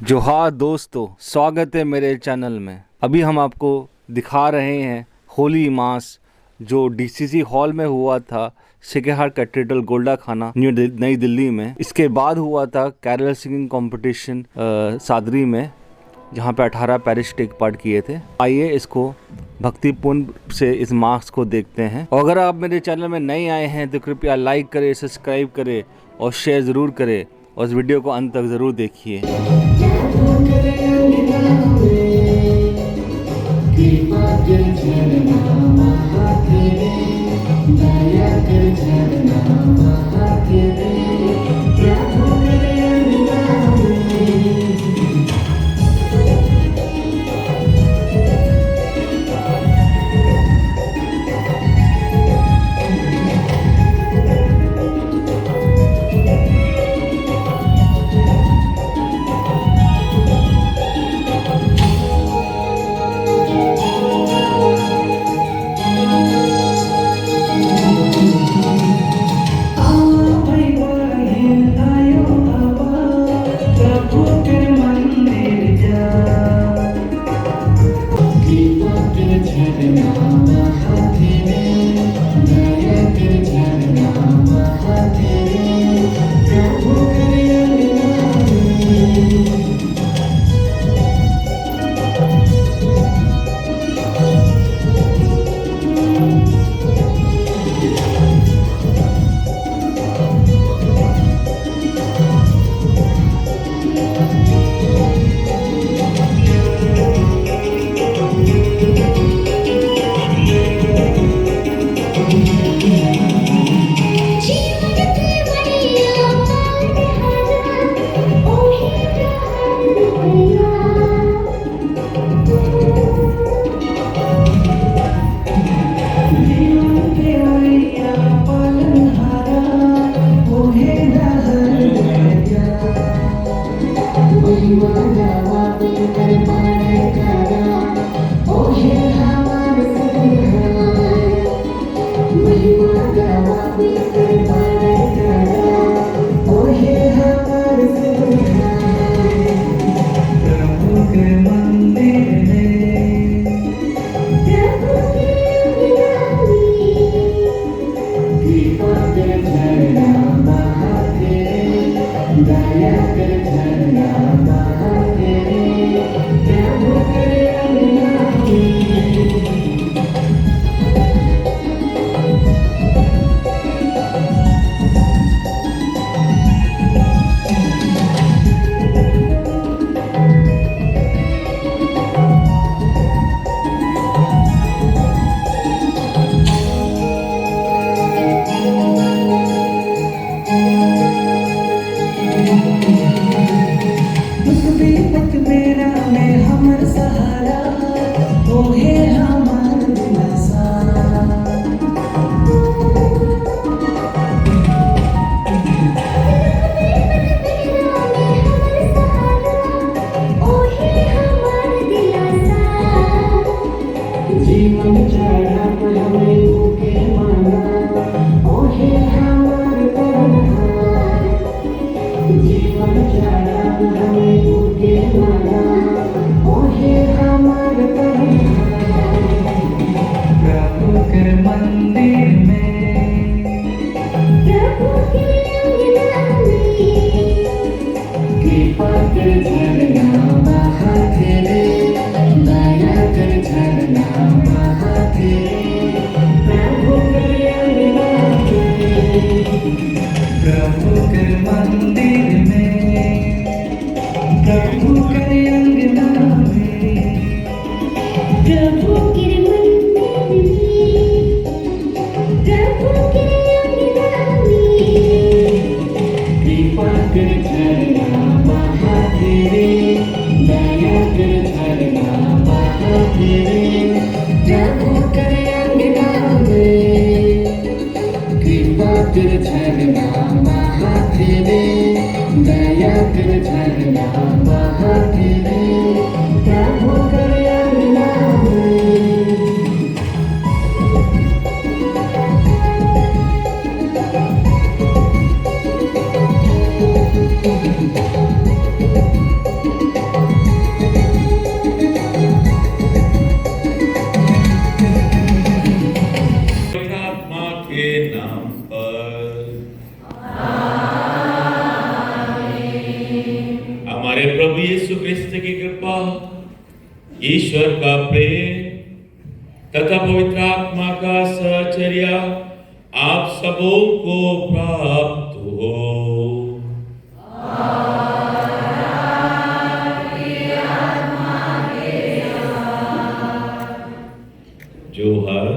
जोहार दोस्तों, स्वागत है मेरे चैनल में। अभी हम आपको दिखा रहे हैं होली मास जो डीसीसी हॉल में हुआ था, सेकेहाट कैथेड्रल गोल्डा खाना नई दिल्ली में। इसके बाद हुआ था कैरल सिंगिंग कंपटीशन सादरी में, जहाँ पे 18 पैरिश टेक पार्ट किए थे। आइए इसको भक्तिपूर्ण से इस मास को देखते हैं। और अगर आप मेरे चैनल में नए आए हैं तो कृपया लाइक करें, सब्सक्राइब करें और शेयर ज़रूर करें, और इस वीडियो को अंत तक ज़रूर देखिए। हमारे प्रभु यीशु क्रिस्त की कृपा, ईश्वर का प्रेम तथा पवित्र आत्मा का सहचर्य आप सबों को प्राप्त हो। जो हर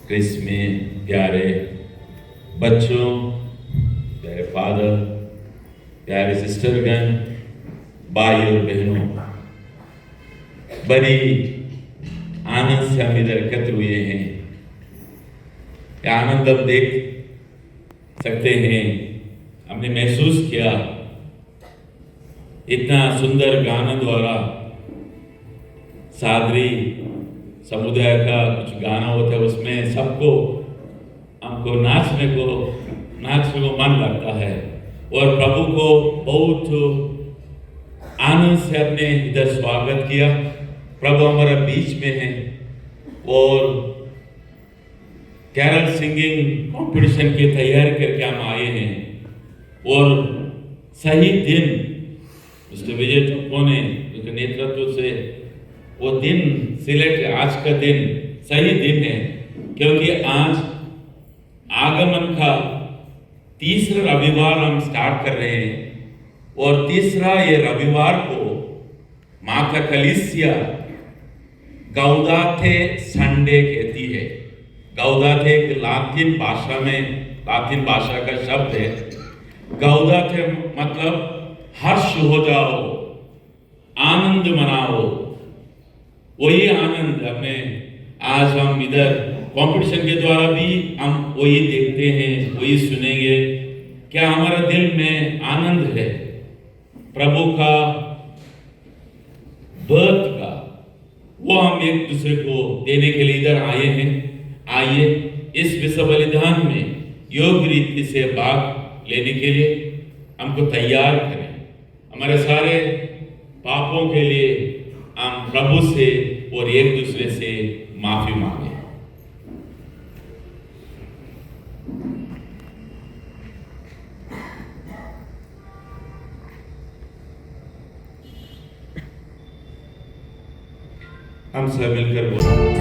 क्रिस्त में प्यारे बच्चों, प्यारे फादर, प्यारे सिस्टरगण, भाई और बहनों, बड़ी आनंद से हम इधर एकत्र हुए हैं। यह आनंद हम देख सकते हैं, हमने महसूस किया इतना सुंदर गाना द्वारा सादरी समुदाय का कुछ गाना होता है, उसमें सबको हमको नाचने को मन लगता है और प्रभु को बहुत आनंद से हमने इधर स्वागत किया। प्रभु हमारे बीच में है और कैरल सिंगिंग कंपटीशन की तैयारी करके हम आए हैं और सही दिन मिस्टर विजय टप्पो ने उसके नेतृत्व से वो दिन सिलेक्ट, आज का दिन सही दिन है क्योंकि आज आगमन का तीसरा रविवार हम स्टार्ट कर रहे हैं और तीसरा ये रविवार को माँ का कलीसिया गाउदाथे संडे कहती है। गाउदाथे एक लातिन भाषा का शब्द है। गाउदाथे मतलब हर्ष हो जाओ, आनंद मनाओ। वही आनंद हमने आज हम इधर कंपटीशन के द्वारा भी हम वही देखते हैं, वही सुनेंगे। क्या हमारा दिल में आनंद है प्रभु का बर्थ का, वो हम एक दूसरे को देने के लिए इधर आए हैं। आइए इस विश्व बलिदान में योग्य रीति से भाग लेने के लिए हमको तैयार करें। हमारे सारे पापों के लिए हम प्रभु से और एक दूसरे से माफी मांगे। हम सब मिलकर बोलें।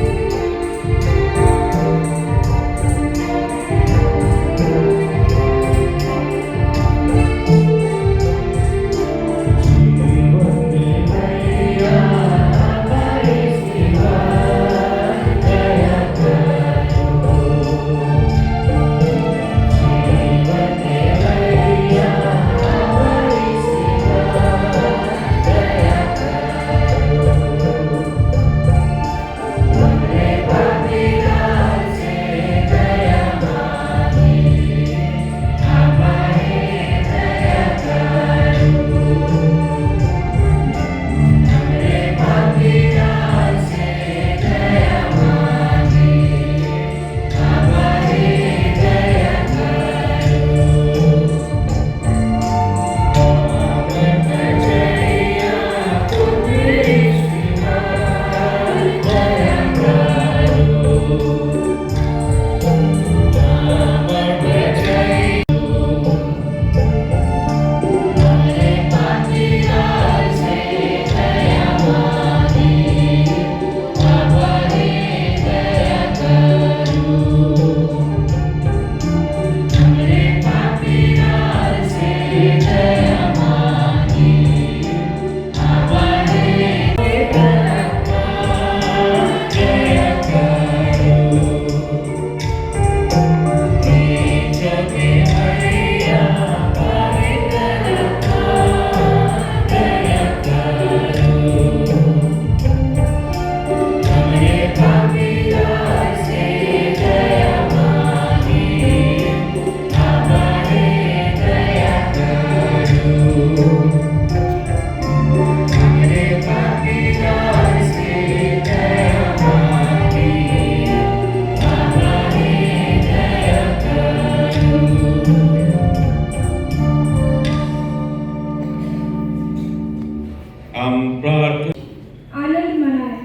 आनंद मनाए,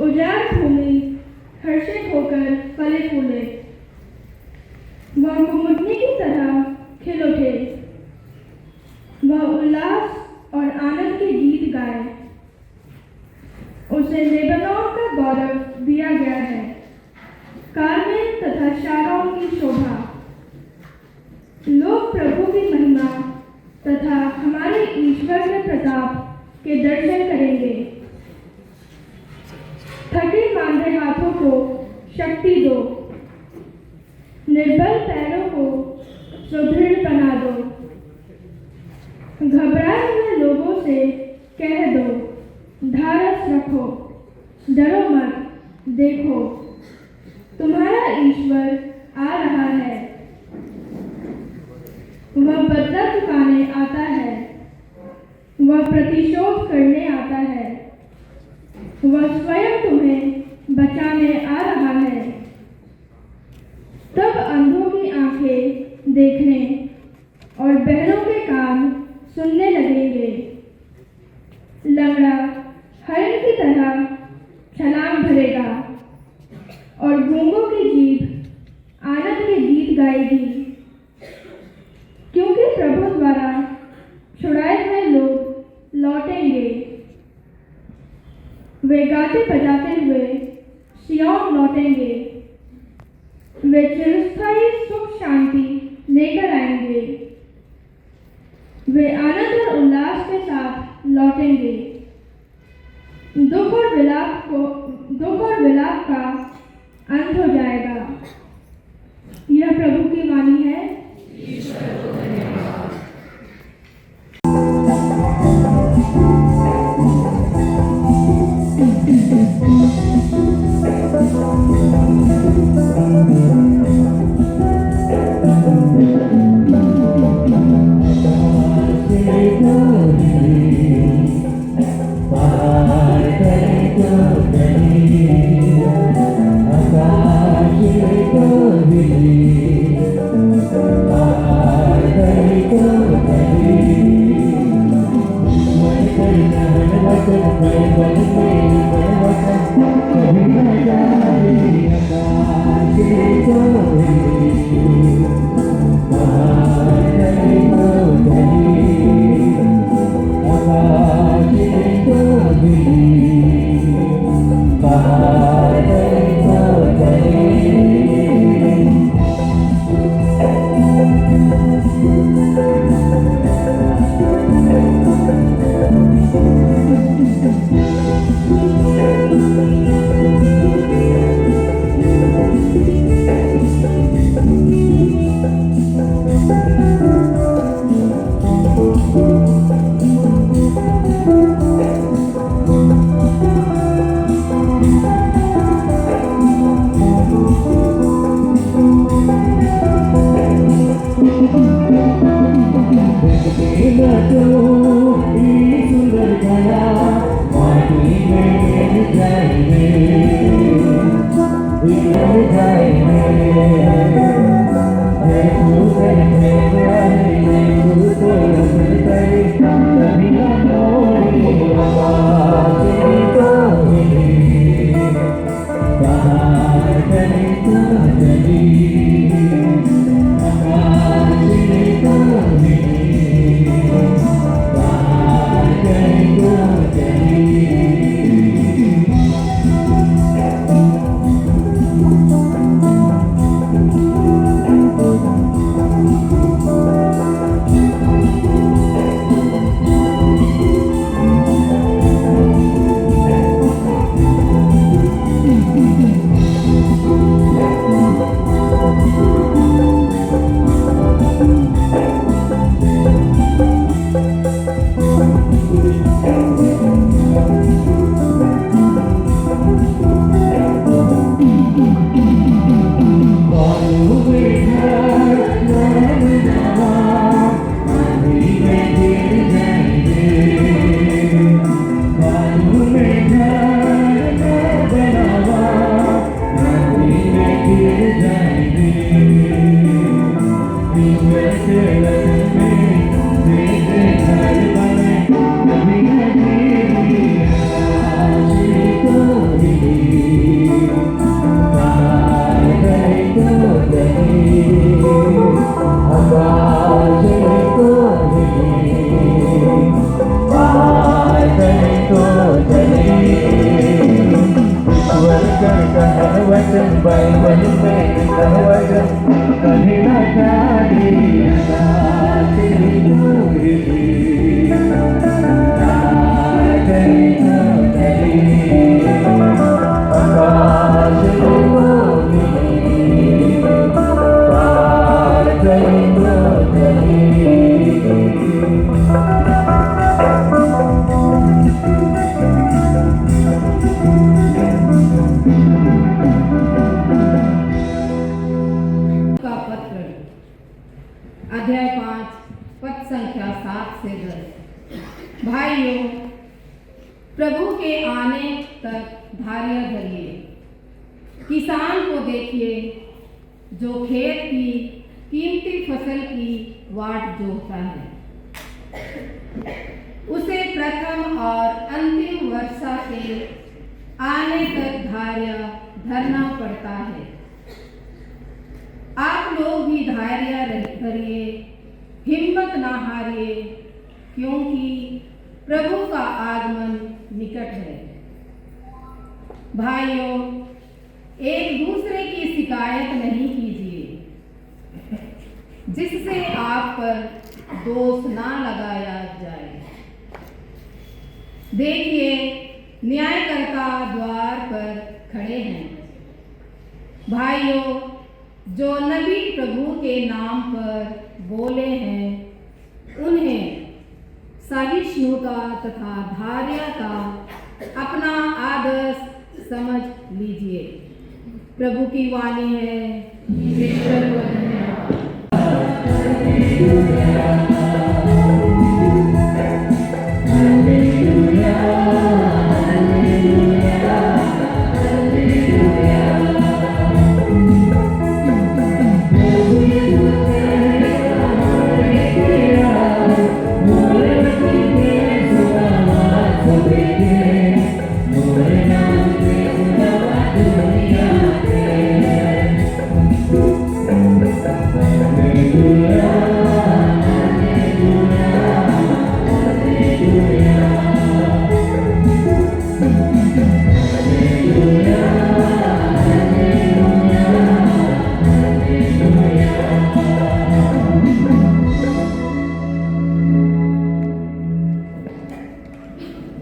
उजाड़ भूमि हर्षित होकर फले फूले, वह कुमुदनी की तरह खिल उठे के दर्शन करेंगे। थके मांदे हाथों को शक्ति दो, निर्बल पैरों को सुदृढ़ बना दो। घबराए हुए लोगों से कह दो, धारस रखो, डरो मत, देखो तुम्हारा ईश्वर आ रहा है। वह बदला चुकाने आता है, वह प्रतिशोध करने आता है, वह स्वयं तुम्हें बचाने आ रहा है। तब अंधों की आंखें देखने और बहरों के कान सुनने लगेंगे। लंगड़ा हरण की तरह छलांग भरेगा और गूंगों की जीभ आनंद के गीत गाएगी, क्योंकि प्रभु द्वारा छुड़ाए हुए लोग लौटेंगे। वे गाते बजाते हुए सिय्योन लौटेंगे। वे चिरस्थायी सुख शांति लेकर आएंगे। वे आनंद और उल्लास के साथ लौटेंगे। दुख और विलाप का अंत हो जाएगा। यह प्रभु की वाणी है। हाथ से गए। भाइयों, प्रभु के आने तक धैर्य धरिए। किसान को देखिए जो खेत की कीमती फसल की वाट जोहता है। उसे प्रथम और अंतिम वर्षा के आने तक धैर्य धरना पड़ता है। आप लोग भी धैर्य धरिए, हिम्मत ना हारिए, क्योंकि प्रभु का आगमन निकट है। भाइयों, एक दूसरे की शिकायत नहीं कीजिए, जिससे आप पर दोष ना लगाया जाए। देखिए, न्यायकर्ता द्वार पर खड़े हैं। भाइयों, जो नबी प्रभु के नाम पर बोले हैं, उन्हें सहिष्णुता तथा धैर्य का अपना आदर्श समझ लीजिए। प्रभु की वाणी है। ईश्वर को धन्यवाद।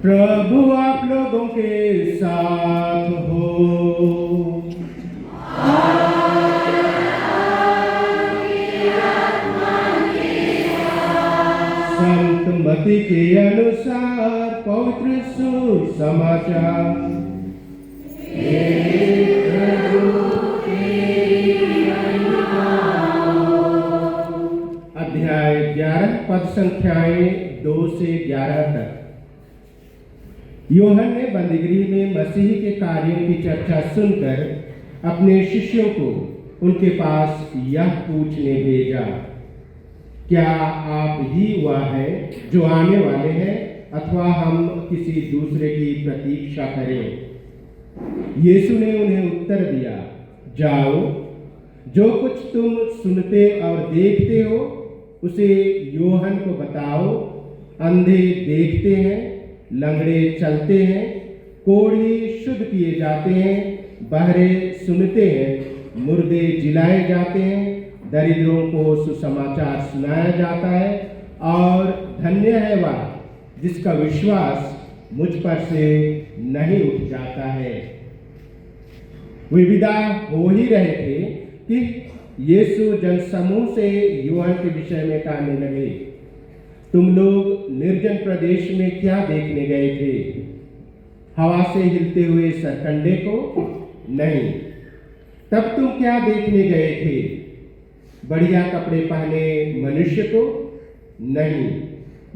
प्रभु आप लोगों के साथ हो। संत मत्ती के अनुसार पवित्र सुसमाचार। अध्याय 11 पद संख्याएं 2 से 11 तक। यूहन्ना ने बंदीगृह में मसीह के कार्यों की चर्चा सुनकर अपने शिष्यों को उनके पास यह पूछने भेजा, क्या आप ही वह है जो आने वाले हैं अथवा हम किसी दूसरे की प्रतीक्षा करें? यीशु ने उन्हें उत्तर दिया, जाओ, जो कुछ तुम सुनते और देखते हो उसे यूहन्ना को बताओ। अंधे देखते हैं, लंगड़े चलते हैं, कोढ़ी शुद्ध किए जाते हैं, बहरे सुनते हैं, मुर्दे जिलाए जाते हैं, दरिद्रों को सुसमाचार सुनाया जाता है, और धन्य है वह जिसका विश्वास मुझ पर से नहीं उठ जाता है। वे विदा हो ही रहे थे कि यीशु जनसमूह से यूहन्ना के विषय में कहने लगे, तुम लोग निर्जन प्रदेश में क्या देखने गए थे? हवा से हिलते हुए सरकंडे को? नहीं। तब तुम क्या देखने गए थे? बढ़िया कपड़े पहने मनुष्य को? नहीं।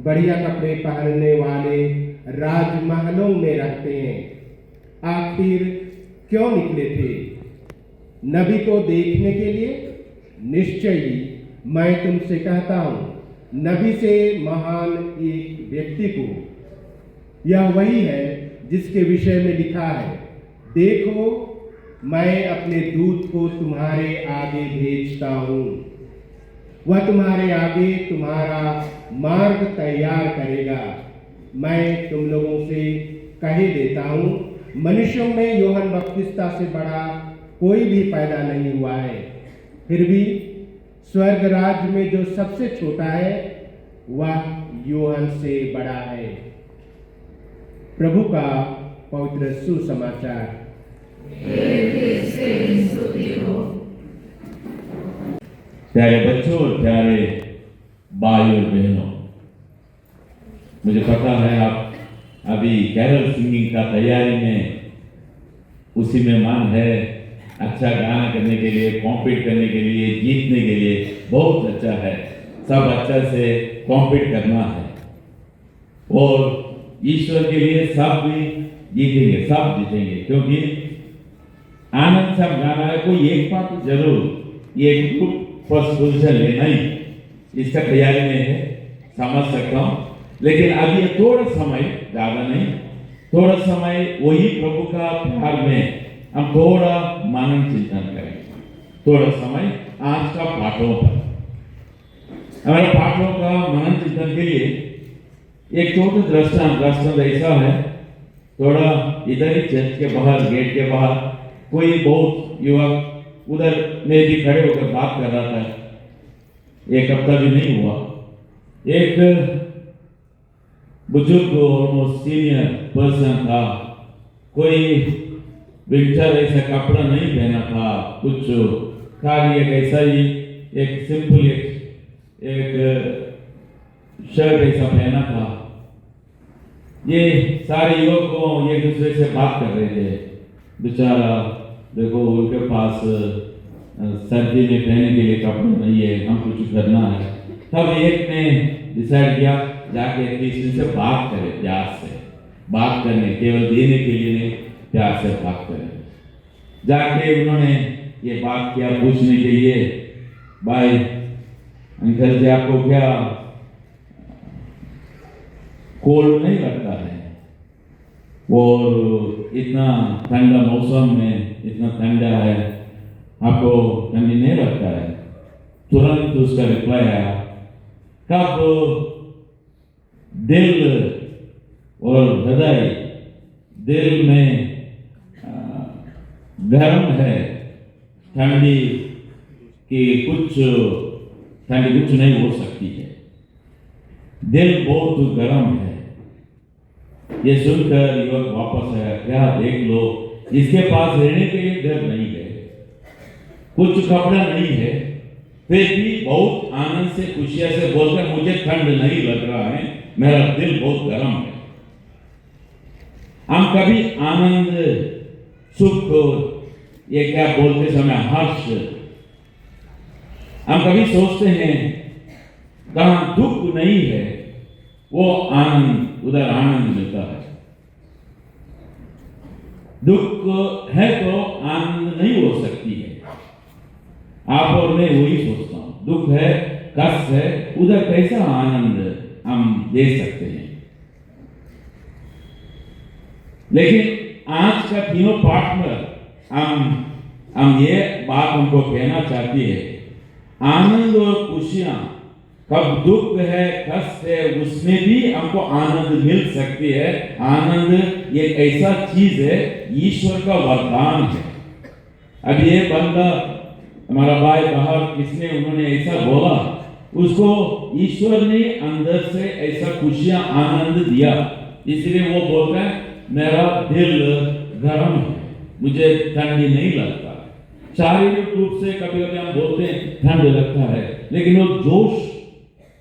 बढ़िया कपड़े पहनने वाले राजमहलों में रहते हैं। आखिर क्यों निकले थे? नबी को देखने के लिए? निश्चय ही मैं तुमसे कहता हूं, नबी से महान एक व्यक्ति को यह वही है जिसके विषय में लिखा है, देखो मैं अपने दूत को तुम्हारे आगे भेजता हूँ, वह तुम्हारे आगे तुम्हारा मार्ग तैयार करेगा। मैं तुम लोगों से कह देता हूँ, मनुष्यों में यूहन्ना बपतिस्मा से बड़ा कोई भी पैदा नहीं हुआ है। फिर भी स्वर्ग राज्य में जो सबसे छोटा है वह यूहन्ना से बड़ा है। प्रभु का पवित्र सुसमाचार। प्यारे बच्चों और प्यारे भाई और बहनों, मुझे पता है आप अभी कैरल सिंगिंग का तैयारी में उसी में मन है, अच्छा गाना करने के लिए, कॉम्पीट करने के लिए, जीतने के लिए। बहुत अच्छा है। सब अच्छा से कॉम्पीट करना है और ईश्वर के लिए सब भी जीतेंगे, सब जीतेंगे, क्योंकि आनंद सब गाना है। कोई एक बात जरूर, ये ग्रुप फर्स्ट पोजीशन लेना ही इसका तैयारी में है, समझ सकता हूँ, लेकिन अभी थोड़ा समय, ज्यादा नहीं, थोड़ा समय वही प्रभु का प्यार में हम थोड़ा मनन चिंतन करें, थोड़ा समय आज का पाठों पर। हमारे पाठों का मनन चिंतन के लिए एक छोटा दृष्टांत ऐसा है, थोड़ा इधर ही चर्च के बाहर, गेट के बाहर कोई बहुत युवक उधर में भी खड़े होकर बात कर रहा था, एक हफ्ता भी नहीं हुआ, एक बुजुर्ग ऑलमोस्ट सीनियर पर्सन था, कोई विंटर ऐसा कपड़ा नहीं पहना था, कुछ खाली एक ऐसा ही एक सिंपल एक शर्ट ऐसा पहना था। ये सारे युवकों एक दूसरे से बात कर रहे थे, बेचारा देखो उनके पास सर्दी में पहनने के लिए कपड़े नहीं है, हम कुछ करना है। तब एक ने डिसाइड किया जाके किसी से बात करें, प्यार से बात करने, केवल देने के लिए नहीं, प्यार से बात करें। जाके उन्होंने ये बात किया पूछने के लिए, भाई अंकल जी आपको क्या कोल्ड नहीं लगता है? और इतना ठंडा मौसम में, इतना ठंडा है, आपको ठंडी नहीं लगता है? तुरंत उसका रिप्लाई आया, कब दिल और हृदय, दिल में गर्म है, ठंडी कुछ नहीं हो सकती है, दिल बहुत गर्म है। ये सुनकर युवक वापस आया, क्या देख लो, इसके पास रहने के लिए घर नहीं है, कुछ कपड़ा नहीं है, फिर भी बहुत आनंद से, खुशियां से बोलकर मुझे ठंड नहीं लग रहा है, मेरा दिल बहुत गर्म है। हम कभी आनंद, सुख, ये क्या बोलते समय हर्ष, हम कभी सोचते हैं कहां दुख नहीं है वो आनंद, उधर आनंद मिलता है। दुख है तो आनंद नहीं हो सकती है। आप और मैं वही सोचता हूं, दुख है, कष्ट है, उधर कैसा आनंद हम दे सकते हैं। लेकिन आज का तीनों पाठ में हम ये बात हमको कहना चाहती है, आनंद और खुशियां, कब दुख है, कष्ट है, उसमें भी हमको आनंद मिल सकती है। आनंद एक ऐसा चीज है, ईश्वर का वरदान है। अब ये बंदा हमारा भाई बाहर, किसने उन्होंने ऐसा बोला, उसको ईश्वर ने अंदर से ऐसा खुशियां, आनंद दिया, इसलिए वो बोलता है मेरा दिल गर्म है, मुझे ठंडी नहीं लगता। शारीरिक रूप से कभी कभी हम बोलते हैं ठंड लगता है, लेकिन वो जोश,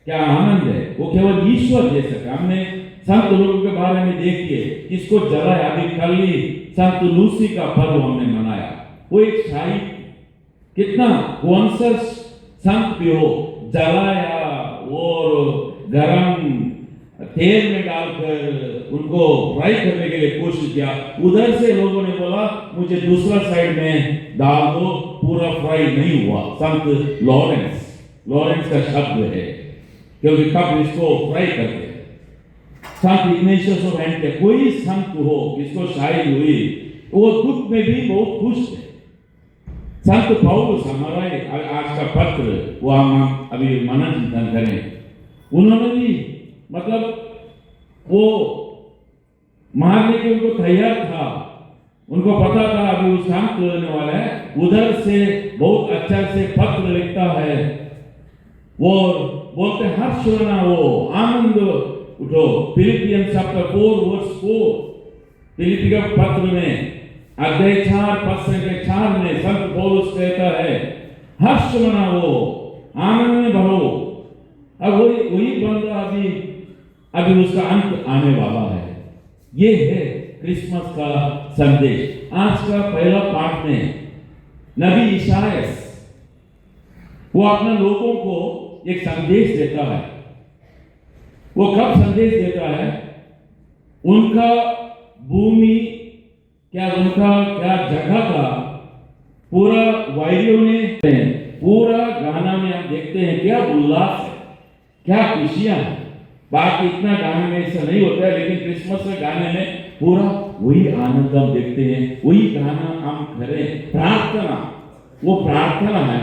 क्या आनंद है, वो केवल ईश्वर दे सकता। हमने संत लोगों के बारे में देखिए, किसको जलाया, अभी कल ही संत लूसी का पर्व हमने मनाया। वो एक शाही, कितना कॉन्सर्स संत भी हो, जलाया और गरम तेल में डालकर उनको फ्राई करने के लिए कोशिश किया। उधर से लोगों ने बोला मुझे दूसरा साइड में डाल दो, पूरा फ्राई नहीं हुआ। संत लॉरेंस का शब्द है, क्योंकि कब इसको फ्राई करते। संत इग्नेशियस ऑफ एंटियोक, कोई संत हो जिसको शायरी हुई, वो दुख में भी बहुत खुश है। संत पौलुस, हमारा आज का पत्र, वो हम अभी मनन चिंतन करें, उन्होंने भी मतलब वो मारने के उनको तैयार था, उनको पता था अभी वो शांत होने वाला है, उधर से बहुत अच्छा से पत्र लिखता है, वो बोलते हर्ष होना, वो आनंद उठो। फिलिपियंस चैप्टर 4 वर्स 4, फिलिपी के पत्र में अध्याय 4 पद संख्या 4 में संत पौलुस कहता है हर्ष मनाओ, आनंद में भरो। अब वही बंदा अभी उसका अंत आने वाला है। ये है क्रिसमस का संदेश। आज का पहला पाठ में नबी ईसायास वो अपने लोगों को एक संदेश देता है। वो कब संदेश देता है? उनका भूमि उनका जगह का पूरा वायलियों ने पूरा गाना में हम देखते हैं क्या उल्लास है, क्या खुशियां हैं। बाकी इतना गाने में ऐसा नहीं होता है, लेकिन क्रिसमस के गाने में पूरा वही आनंद हम देखते हैं, वही गाना हम करें। प्रार्थना, वो प्रार्थना है,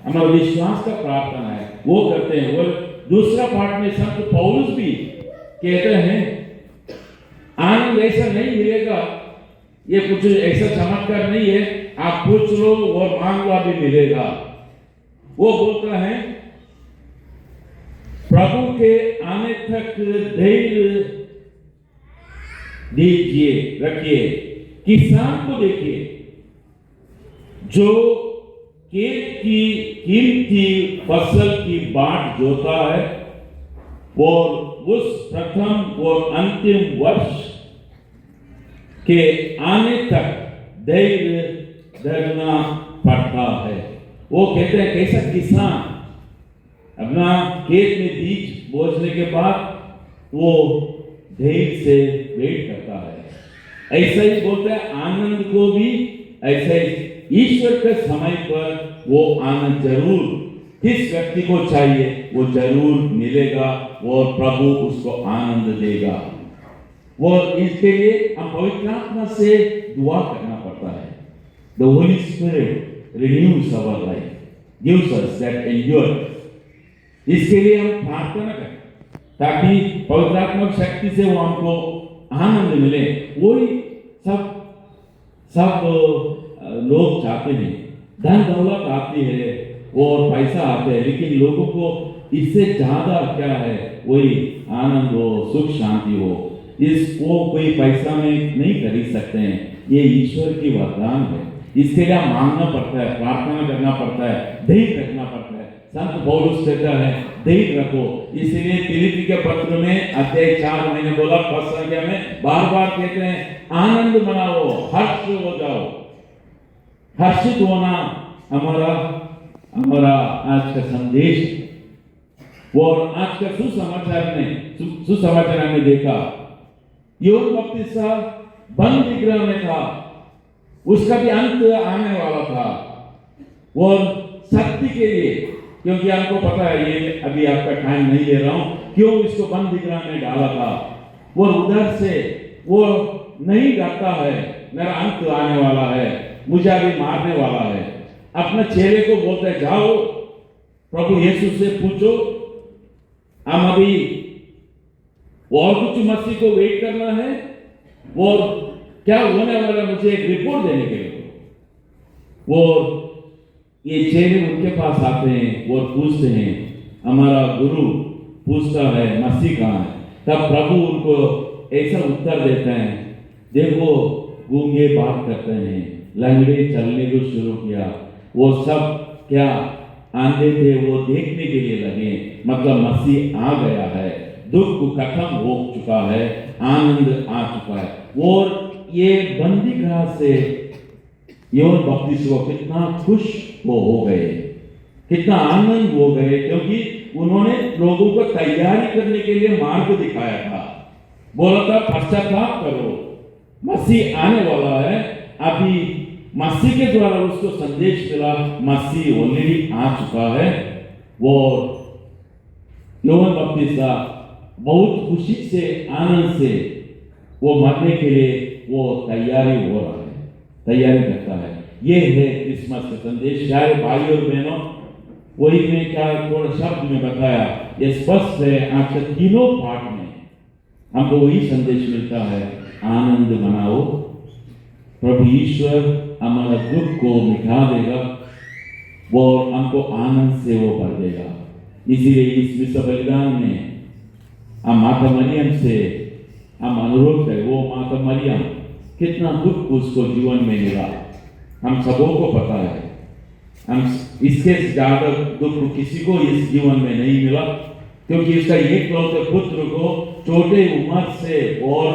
हमारा विश्वास का प्रार्थना है, वो करते हैं। और दूसरा पार्ट में संत पौलुस भी कहते हैं आनंद ऐसा नहीं मिलेगा, ये कुछ ऐसा चमत्कार नहीं है, आप पूछ लो और मांग लो अभी मिलेगा। वो बोलता है प्रभु के आने तक धैर्य दीजिए, रखिए। किसान को देखिए जो खेत की कीमती फसल की बाट जोता है और उस प्रथम और अंतिम वर्ष के आने तक धैर्य धरना पड़ता है। वो कहते हैं कैसा किसान अपना खेत में बीज बोझने के बाद वो धैर्य से वेट करता है। ऐसा ही बोलते हैं आनंद को भी ऐसा ही ईश्वर के समय पर वो आनंद जरूर किस व्यक्ति को चाहिए वो जरूर मिलेगा और प्रभु उसको आनंद देगा। वो इसके लिए हम पवित्र आत्मा से दुआ करना पड़ता है। The Holy Spirit renews our life, gives us that endurance. इसके लिए हम प्रार्थना करें ताकि पवित्र आत्मा शक्ति से वो हमको आनंद मिले। वही सब लोग चाहते हैं, धन दौलत आती है और पैसा आते हैं, लेकिन लोगों को इससे ज्यादा क्या है, वही आनंद हो, सुख शांति हो। इसको कोई पैसा में नहीं खरीद सकते हैं, ये ईश्वर की वरदान है। इसके लिए मांगना पड़ता है, प्रार्थना करना पड़ता है, धैर्य रखना पड़ता है। संत पौलुस कहता है धैर्य रखो। इसलिए फिलिप्पी के पत्र में अध्याय 4 मैंने बोला 5 संख्या में बार-बार कहते हैं आनंद मनाओ, हर्ष हो जाओ। हर्षित होना हमारा आज का संदेश। और आज का सुसमाचार हमने देखा, यूहन्ना बपतिस्मा बंद गृह में था, उसका भी अंत आने वाला था। और सत्य के लिए, क्योंकि आपको पता है ये अभी आपका टाइम नहीं ले रहा हूं, क्यों इसको बंद गृह में डाला था। वो उधर से वो नहीं डरता है, मेरा अंत आने वाला है, मुझे अभी मारने वाला है। अपने चेले को बोलते हैं जाओ प्रभु यीशु से पूछो, हम अभी और कुछ मसीह को वेट करना है और क्या होने वाला, मुझे एक रिपोर्ट देने के लिए। वो ये चेले उनके पास आते हैं और पूछते हैं, हमारा गुरु पूछता है मसीह कहाँ है। तब प्रभु उनको ऐसा उत्तर देते हैं, देखो गूंगे बात करते हैं, लंगड़े चलने को शुरू किया, वो सब क्या आंधे थे वो देखने के लिए लगे, मतलब मसीह आ गया है, दुख खत्म हो चुका है, आनंद आ चुका है। और ये बंदी गृह से यूहन्ना बपतिस्मा कितना खुश हो गए, कितना आनंद हो गए, क्योंकि उन्होंने लोगों को तैयारी करने के लिए मार्ग दिखाया था। बोला था पश्चाताप करो, मसीह आने वाला है। अभी मसीह के द्वारा उसको संदेश मिला, मसीह ऑलरेडी आ चुका है। वो यूहन्ना बपतिस्मा बहुत खुशी से, आनंद से वो मरने के लिए वो तैयारी हो रहा है, तैयारी करता है। ये है क्रिसमस का संदेश। प्यारे भाई और बहनों, वही मैं क्या थोड़ा शब्द में बताया, ये स्पष्ट है। आज के तीनों पाठ में हमको वही संदेश मिलता है, आनंद मनाओ, प्रभु ईश्वर हमारा दुख को मिटा देगा, वो हमको आनंद से वो भर देगा। इसीलिए इस विश्व बलिदान में हम माता मरियम से हम अनुरोध करें, वो माता मरियम कितना दुख उसको जीवन में मिला, हम सबों को पता है। हम इसके ज्यादा दुख किसी को इस जीवन में नहीं मिला, क्योंकि इसका एकलौते पुत्र को छोटे उम्र से, और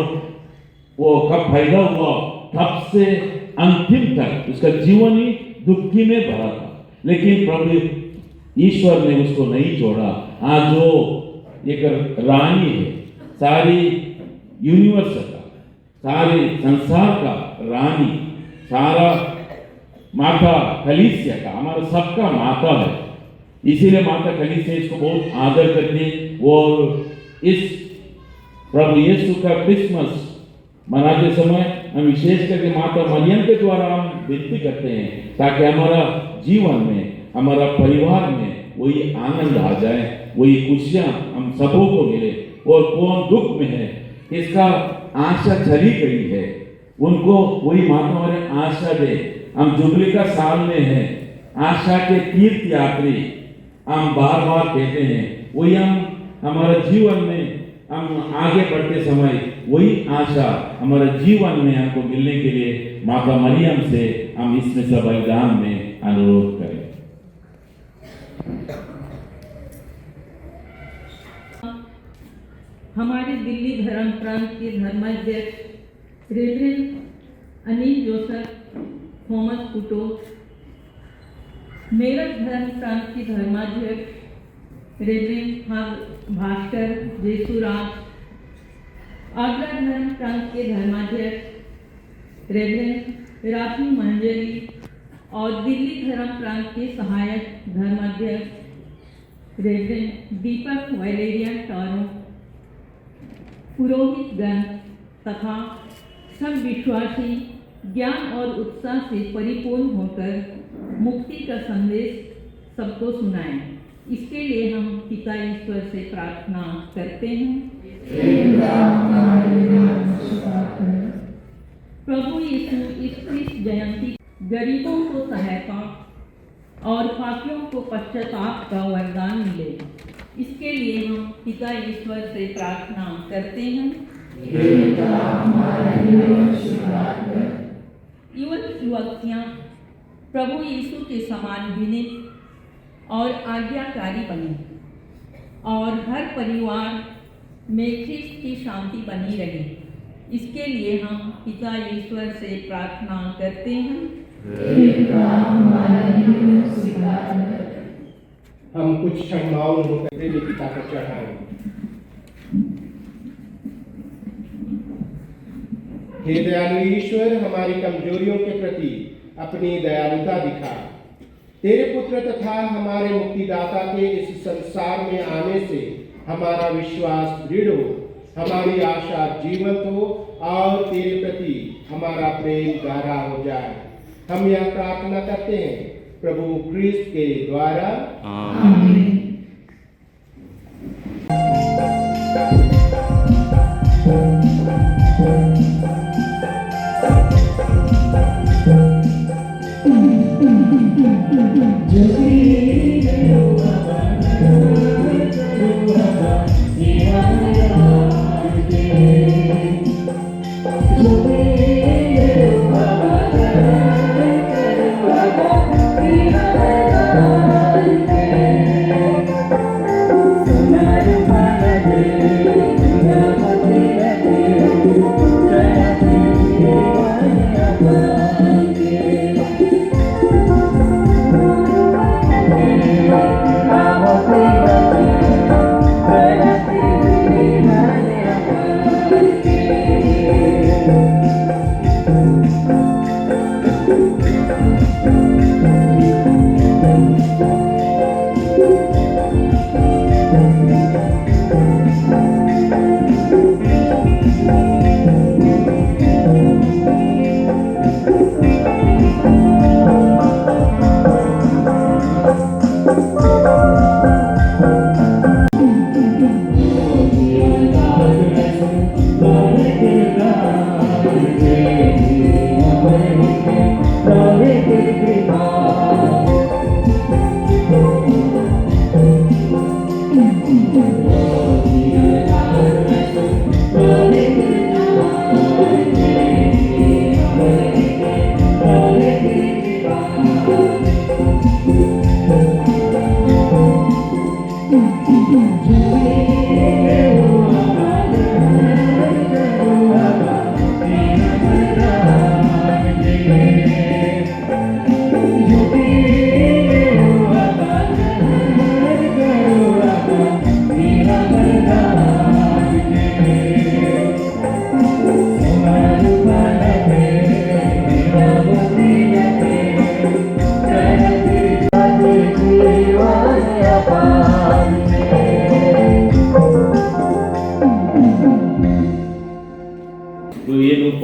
वो कब पैदा हुआ तब से अंतिम तक उसका जीवन ही दुखी में भरा था। लेकिन प्रभु ईश्वर ने उसको नहीं छोड़ा। आज वो एक रानी है, सारी यूनिवर्स का, सारे संसार का रानी, सारा माता कलीसिया का, हमारा सबका माता है। इसीलिए माता कलीसिया इसको बहुत आदर करती है। और इस प्रभु यीशु का क्रिसमस मनाते समय हम विशेष करके माता मरियम के द्वारा हम विनती करते हैं ताकि हमारा जीवन में, हमारा परिवार में वही आनंद आ जाए, वही खुशियां हम सबों को मिले। और कौन दुख में है, इसका आशा चली गई है, उनको वही माता हमारे आशा दे। हम जुबली का साल में है, आशा के तीर्थ यात्री हम बार बार कहते हैं। वही हम हमारा जीवन में हम आगे बढ़ते समय वही आशा हमारे जीवन में हमको मिलने के लिए माता मरियम से हम इसमें सब बलिदान में अनुरोध करें। हमारे दिल्ली धर्म प्रांत के धर्माध्यक्ष रेवरेंड अनिल जोसेफ थॉमस कुटो, मेरठ धर्म प्रांत के धर्माध्यक्ष रेवरेंड भास्कर जेसुराज, आगरा धर्म प्रांत के धर्माध्यक्ष रेवरेंड राफी मंजरी और दिल्ली धर्म प्रांत के सहायक धर्माध्यक्ष रेवरेंड दीपक वैलेरियन टारो, पुरोहितगण तथा सब विश्वासी ज्ञान और उत्साह से परिपूर्ण होकर मुक्ति का संदेश सबको सुनाएं। इसके लिए हम पिता ईश्वर से प्रार्थना करते हैं। प्रभु यीशु इस क्रिस्त जयंती गरीबों को सहायता और पापियों को पश्चाताप का वरदान मिले, इसके लिए हम पिता ईश्वर से प्रार्थना करते हैं। युवक युवतियाँ प्रभु यीशु के समान विनम्र और आज्ञाकारी बने और हर परिवार में ख्रिस्त की शांति बनी रहे, इसके लिए हम पिता ईश्वर से प्रार्थना करते हैं। हम कुछ क्षण मौन होकर देवी पिता को चढ़ाएं। हे दयालु ईश्वर, हमारी कमजोरियों के प्रति अपनी दयालुता दिखा। तेरे पुत्र तथा हमारे मुक्तिदाता के इस संसार में आने से हमारा विश्वास दृढ़ हो, हमारी आशा जीवंत हो और तेरे प्रति हमारा प्रेम गहरा हो जाए। हम यह प्रार्थना करते हैं प्रभु क्रिस्त के द्वारा, आमीन। Hãy subscribe cho kênh Ghiền Mì Gõ để không bỏ lỡ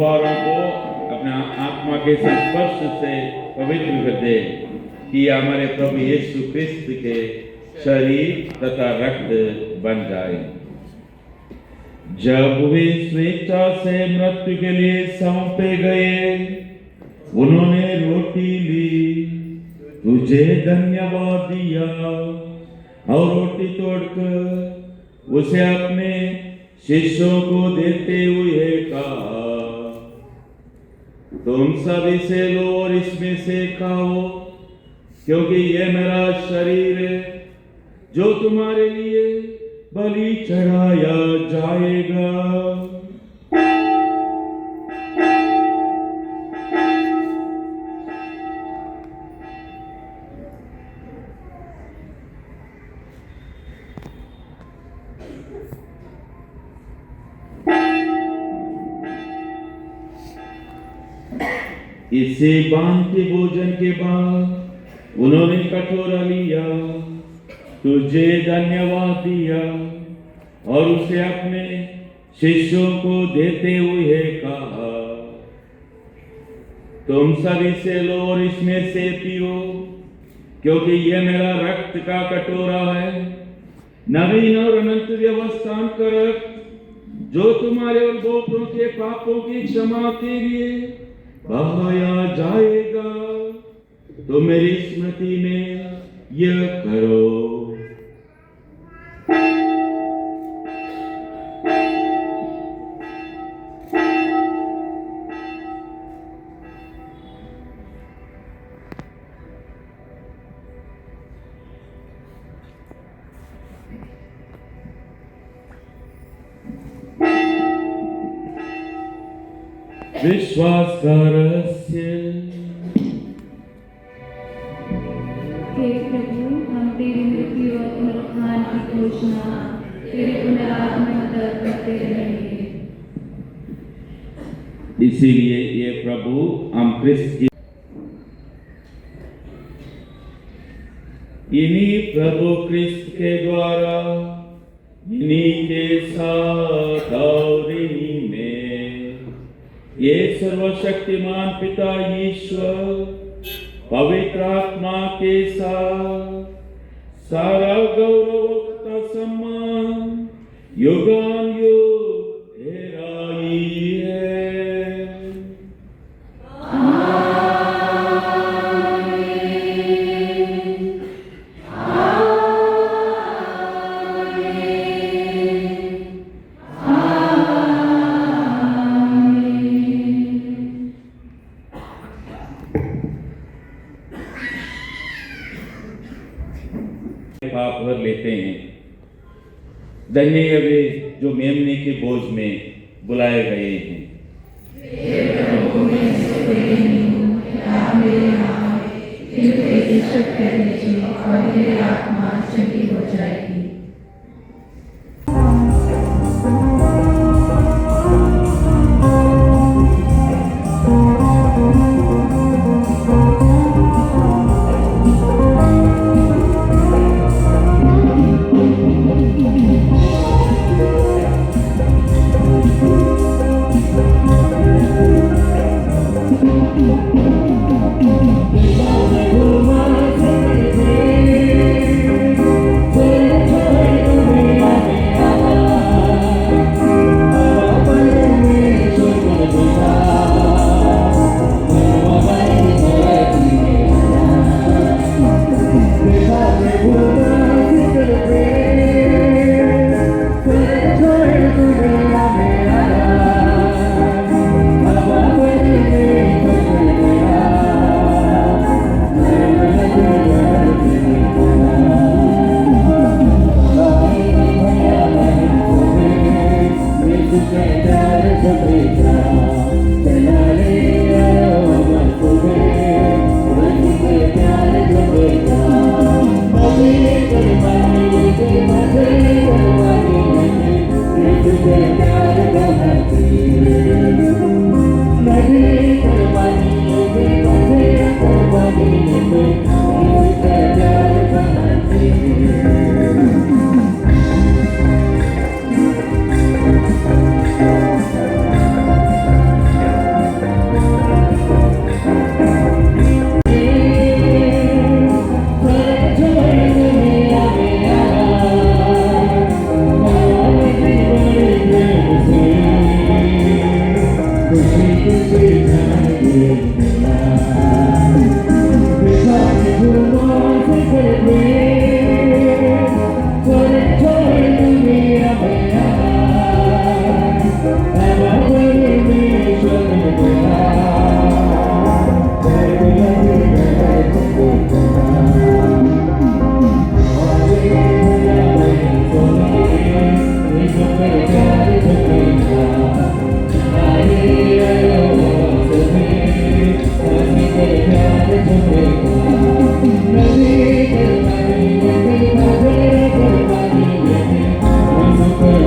दोपहरों को अपना आत्मा के संस्पर्श से पवित्र कर दे कि हमारे प्रभु यीशु क्रिस्त के शरीर तथा रक्त बन जाए। जब वे स्वेच्छा से मृत्यु के लिए सौंपे गए, उन्होंने रोटी ली, तुझे धन्यवाद दिया और रोटी तोड़कर उसे अपने शिष्यों को देते हुए कहा, तुम सब इसे लो और इसमें से खाओ, क्योंकि यह मेरा शरीर है जो तुम्हारे लिए बलि चढ़ाया जाएगा। इसे बांध के भोजन के बाद उन्होंने कटोरा लिया, तुझे धन्यवाद दिया और उसे अपने शिष्यों को देते हुए कहा, तुम सब इसे लो और इसमें से पियो, क्योंकि यह मेरा रक्त का कटोरा है, नवीन और अनंत व्यवस्थान का रक्त, जो तुम्हारे और बहुतों के पापों की क्षमा के लिए बहाया जाएगा। तो मेरी स्मृति में यह करो। विश्वास का रहस्य। हे प्रभु, हम तेरी मृत्यु और पुनरुत्थान की घोषणा तेरे पुनरागमन तक करते रहेंगे। इसीलिए ये प्रभु हम क्रिस्त की इन्हीं प्रभु क्रिस्त के द्वारा, इन्हीं के साथ और इन्हीं में ये सर्वशक्तिमान पिता ईश्वर पवित्र आत्मा के साथ सारा गौरव तथा सम्मान युगानुयुग तेरा ही है। पाप भर लेते हैं। धन्य है वे जो मेमने के बोझ में बुलाए गए हैं।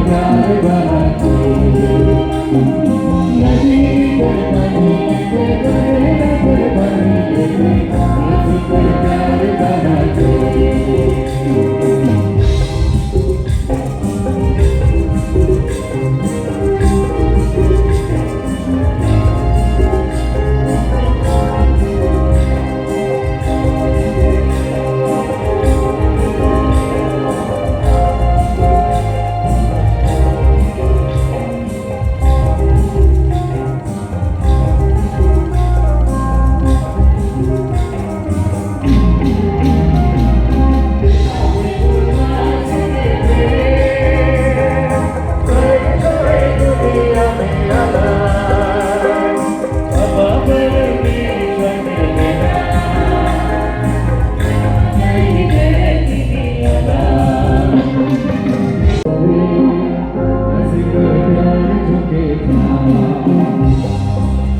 प्यार बहाते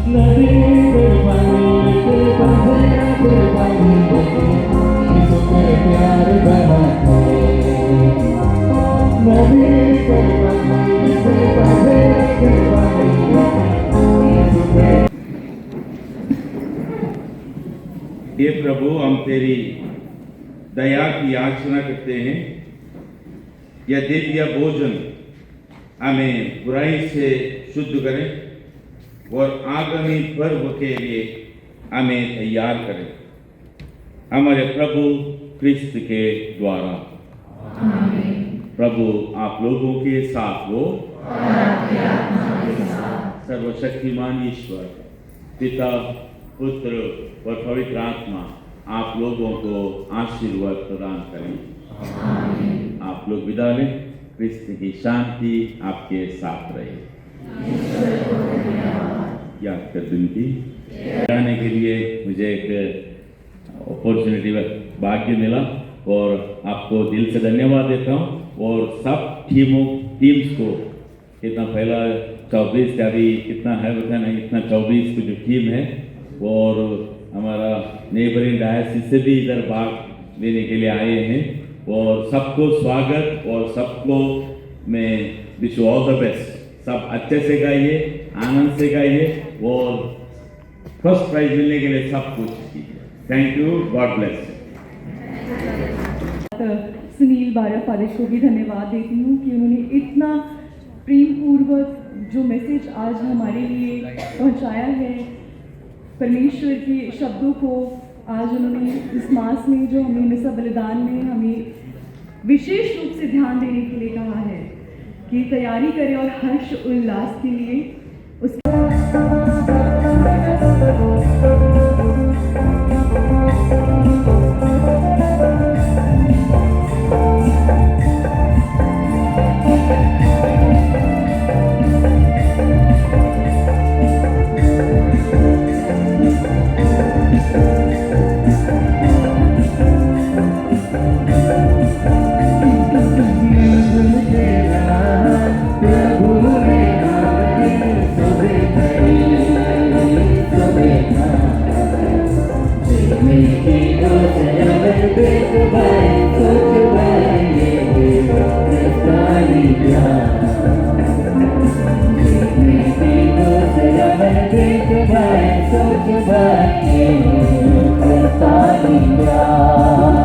नदी पर पानी से बहेगा कुर्बानी देते यीशु पर प्यार बहाते हे प्रभु, हम तेरी दया की याचना करते हैं। यह दिव्य भोजन हमें बुराई से शुद्ध करें और आगामी पर्व के लिए हमें तैयार करें, हमारे प्रभु क्रिस्त के द्वारा। प्रभु आप लोगों के साथ हो। सर्वशक्तिमान ईश्वर पिता, पुत्र और पवित्र आत्मा आप लोगों को आशीर्वाद प्रदान करें। आप लोग विदा लें। क्रिस्त की शांति आपके साथ रहे। याद कर विनती जाने के लिए मुझे एक अपॉर्चुनिटी भाग्य मिला और आपको दिल से धन्यवाद देता हूँ। और सब टीम्स को कितना पहला 24 का भी कितना है पता नहीं, इतना 24 की जो टीम है और हमारा नेबरिंग डायसिस से भी इधर भाग लेने के लिए आए हैं और सबको स्वागत और सबको मैं wish you all the best. सब अच्छे से गाइए, आनंद से गाइए और फर्स्ट प्राइज मिलने के लिए सब कुछ कीजिए। Thank you, God bless. Sunil बारा फादर को भी धन्यवाद देती हूँ कि उन्होंने इतना प्रेम पूर्वक जो मैसेज आज हमारे लिए पहुँचाया है, परमेश्वर के शब्दों को आज उन्होंने इस मास में जो हमें मिसा बलिदान में हमें विशेष रूप से ध्यान देने के लिए कहा है कि तैयारी करें और हर्ष उल्लास के लिए प्यार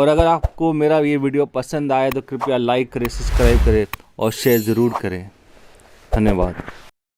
और अगर आपको मेरा ये वीडियो पसंद आए तो कृपया लाइक करें, सब्सक्राइब करें और शेयर ज़रूर करें। धन्यवाद।